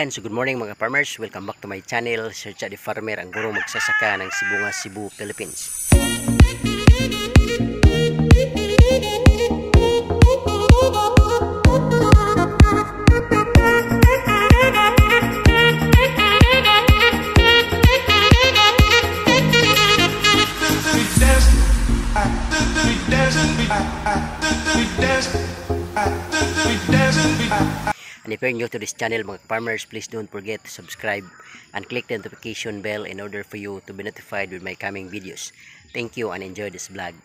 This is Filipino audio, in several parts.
Yan, so good morning mga farmers. Welcome back to my channel, Search the Farmer, ang gurong magsasaka ng Sibungas, Cebu, Philippines. And if you're new to this channel mga farmers, please don't forget to subscribe and click the notification bell in order for you to be notified with my coming videos. Thank you and enjoy this vlog.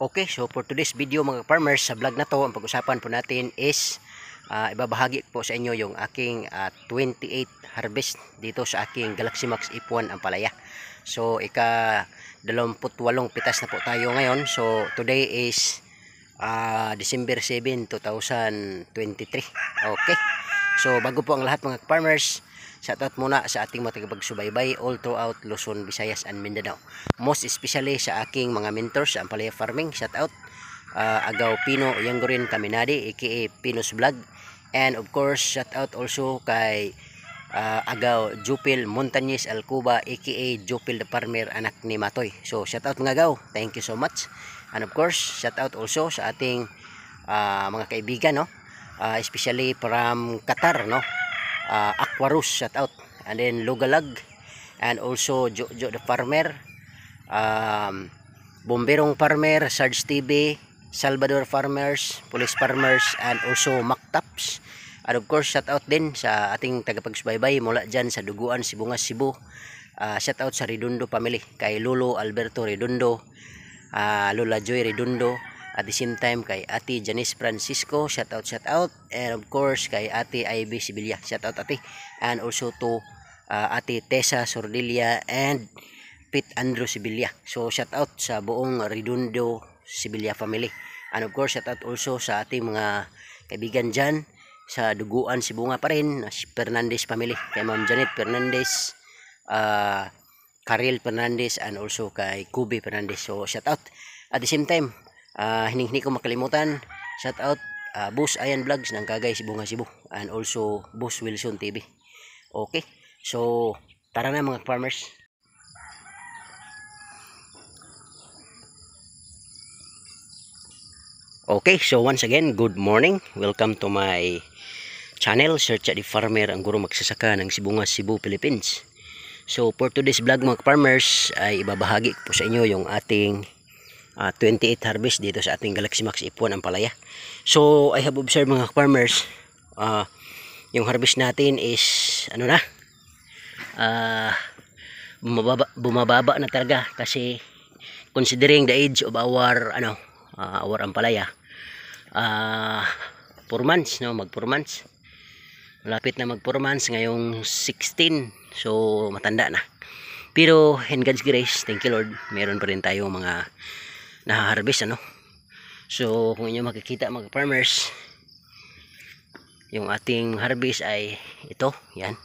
Okay, so for today's video mga farmers, sa vlog na to, ang pag-usapan po natin is ibabahagi po sa inyo yung aking 28 harvest dito sa aking Galaxy Max F1 Ampalaya. So ika 28 pitas na po tayo ngayon. So today is December 7, 2023. Okay, so bago po ang lahat mga farmers, shoutout muna sa ating mga tagapagsubaybay all throughout Luzon, Visayas and Mindanao. Most especially sa aking mga mentors sa Ampalaya Farming. Shoutout Agaw Pino Yanggorin Kaminadi aka Pinos Vlog. And of course shoutout also kay Agaw Jupil Montañez Alcuba aka Jupil the Farmer, anak ni Matoy. So shoutout mga agaw, thank you so much. And of course shoutout also sa ating mga kaibigan, no, especially from Qatar, no, Aquarus, shoutout. And then Lugalag, and also Jojo the Farmer, Bomberong Farmer, Sarge TV, Salvador Farmers, Police Farmers, and also Maktaps. And of course shoutout din sa ating tagapagsubaybay mula dyan sa Duguan, Sibungas, Cebu. Shoutout sa Redondo family, kay Lolo Alberto Redondo, Lola Joy Redondo, at the same time kay Ate Janice Francisco, shoutout. And of course kay Ate Ivy Sibilia, shoutout ate. And also to Ate Tessa Sordilia and Pete Andrew Sibilia. So shoutout sa buong Redondo Sibilia family. And of course shoutout also sa ating mga kaibigan dyan sa Duguan, Sibunga pa rin, si Fernandez family, kay Ma'am Janet Fernandez, Karel Fernandez, and also kay Kubi Fernandez. So shoutout. At the same time, hindi ko makalimutan, shoutout Boss Ayan Vlogs ng Kagay, Sibunga, Cebu, and also Boss Wilson TV. Okay, so tara na mga farmers. Okay, so once again, good morning. Welcome to my channel, Search the Farmer, ang guro magsasaka ng Sibungas, Cebu, Philippines. So for today's vlog mga farmers, ay ibabahagi po sa inyo yung ating 28 harvest dito sa ating Galaxy Max F1 Ampalaya. So I have observed mga farmers, yung harvest natin is ano na, bumababa na talaga, kasi considering the age of our our Ampalaya, 4 months, no, mag 4 months, malapit na mag 4 months ngayong 16. So matanda na, pero in God's grace, thank you Lord, meron pa rin tayo mga nahaharvest, ano. So kung inyo makikita mga farmers, yung ating harvest ay ito, yan,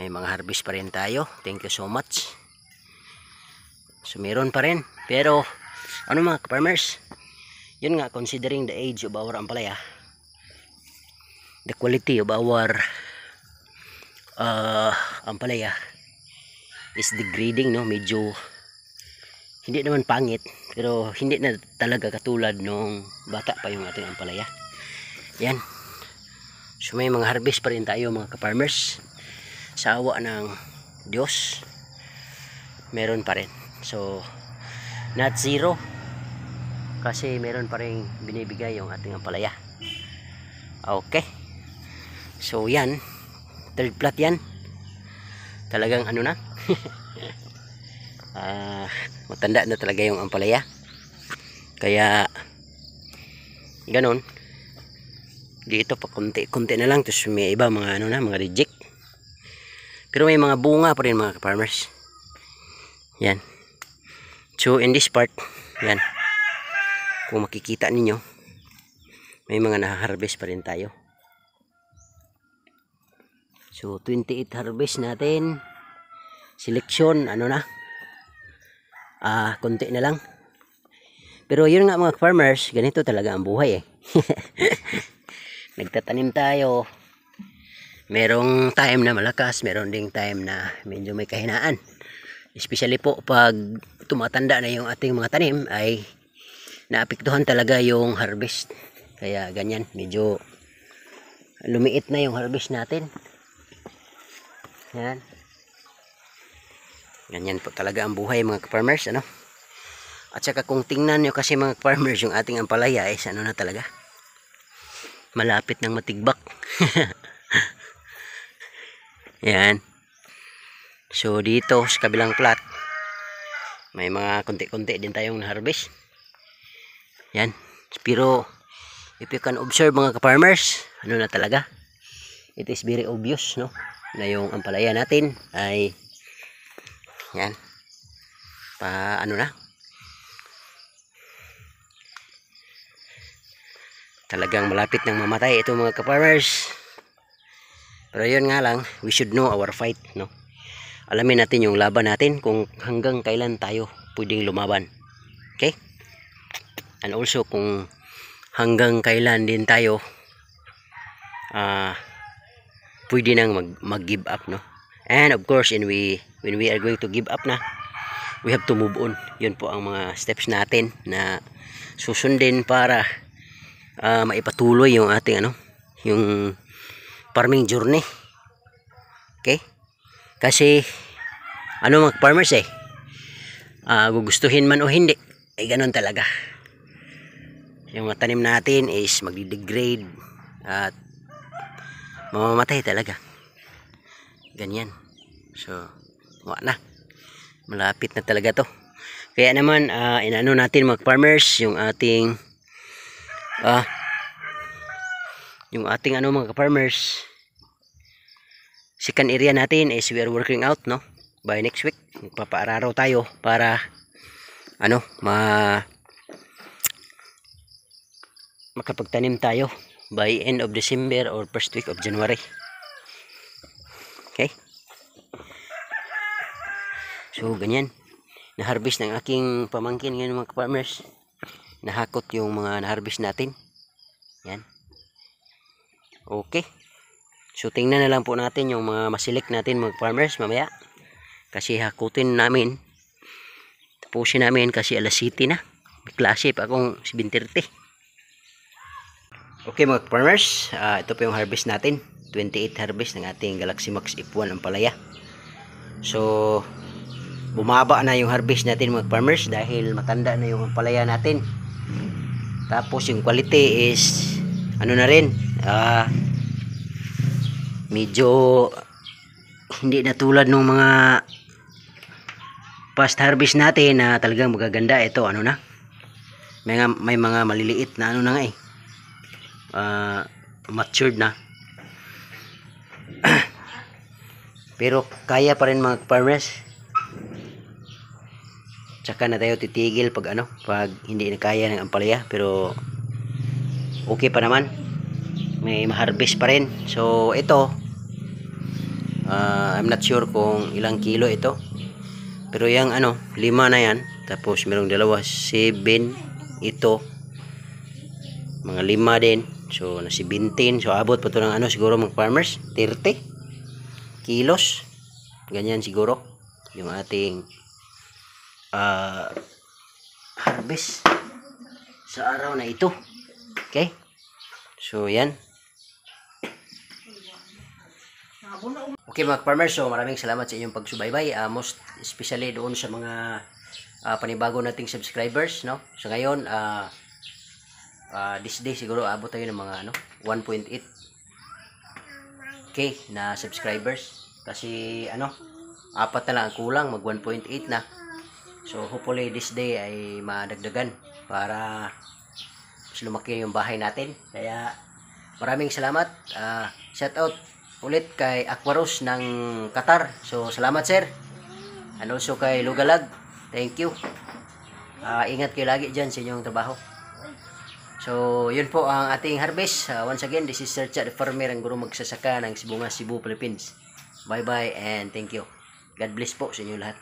may mga harvest pa rin tayo. Thank you so much. So meron pa rin, pero ano mga farmers, yun nga, considering the age of our Ampalaya, the quality of our Ampalaya is degrading, no. Medyo hindi naman pangit, pero hindi na talaga katulad nung bata pa yung ating Ampalaya. Yan, so may mga harvest pa rin tayo mga farmers, sa awa ng Diyos meron pa rin. So not zero, kasi meron pa rin binibigay yung ating Ampalaya. Okay, so yan, third plot yan, talagang ano na matanda na talaga yung Ampalaya, kaya ganon. Dito pa konti na lang, tapos may iba mga mga reject, pero may mga bunga pa rin mga farmers. Yan, so in this part, yan, kung makikita ninyo, may mga naharvest pa rin tayo. So 28 harvest natin, selection ano na, konti na lang, Pero yun nga mga farmers, ganito talaga ang buhay eh. Nagtatanim tayo. Merong time na malakas, meron ding time na medyo may kahinaan. Especially po pag tumatanda na yung ating mga tanim ay naapektuhan talaga yung harvest. Kaya ganyan, medyo lumiit na yung harvest natin. Yan. Ganyan po talaga ang buhay mga farmers, ano? At saka kung tingnan nyo kasi mga farmers, yung ating ampalaya is ano na talaga, malapit ng matigbak. Yan. So dito sa kabilang plat, may mga konti-konti din tayong na-harvest. Yan. Pero if you can observe mga farmers, ano na talaga, it is very obvious, no, na yung ampalaya natin ay yan, ano na, talagang malapit ng mamatay ito mga ka-farmers. Pero yun nga lang, we should know our fight, no? Alamin natin yung laban natin, kung hanggang kailan tayo pwedeng lumaban. Okay? And also kung hanggang kailan din tayo pwede nang mag-give up, no? And of course, when we are going to give up na, we have to move on. Yun po ang mga steps natin na susundin para maipatuloy yung ating yung farming journey. Okay? Kasi mga farmers gugustuhin man o hindi, ay ganun talaga. Yung mga tanim natin is magdi-degrade at mamamatay talaga. Ganyan. So, wala na. Malapit na talaga to. Kaya naman, inano natin mga farmers, yung ating mga farmers, second area natin is we are working out, no? By next week, magpapaararo tayo para makapagtanim tayo by end of December or first week of January. Okay? So, ganyan. Na-harvest ng aking pamangkin ngayon mga farmers. Nahakot yung mga na-harvest natin. Yan. Okay. So, tingnan na lang po natin yung mga masilik natin mga farmers mamaya. Kasi hakutin namin. Tapusin namin kasi alas 7 na. May klase pa akong 7:30. Okay mga farmers. Ito po yung harvest natin. 28 harvest ng ating Galaxy Max F1 ampalaya. So, bumaba na yung harvest natin mga farmers dahil matanda na yung ampalaya natin. Tapos yung quality is na rin, medyo hindi na tulad ng mga past harvest natin na talagang magaganda. Ito may mga maliliit na na nga matured na. Pero kaya pa rin mga farmers. Tsaka na tayo titigil pag hindi na kaya ng ampalaya, pero okay pa naman, may ma-harvest pa rin. So ito, I'm not sure kung ilang kilo ito, pero yung 5 na yan, tapos merong dalawa 7, ito mga 5 din, so na 17. So abot pa ito ng siguro mga farmers 30 kilos, ganyan siguro yung ating harvest sa araw na ito. Okay, so yan. Okay mga farmers, so maraming salamat sa inyong pagsubaybay, most especially doon sa mga panibago nating subscribers, no? So ngayon this day siguro abot tayo ng mga 1.8k na subscribers, kasi 4 na lang ang kulang, mag 1.8 na. So hopefully this day ay madagdagan para mas lumaki yung bahay natin. Kaya maraming salamat. Shout out ulit kay Aquaros ng Qatar. So salamat sir. And also kay Lugalag. Thank you. Ingat kayo lagi dyan sa inyong trabaho. So yun po ang ating harvest. Once again, this is Sir Chad the Farmer, ang guro magsasaka ng Sibungas, Cebu, Philippines. Bye bye and thank you. God bless po sa inyo lahat.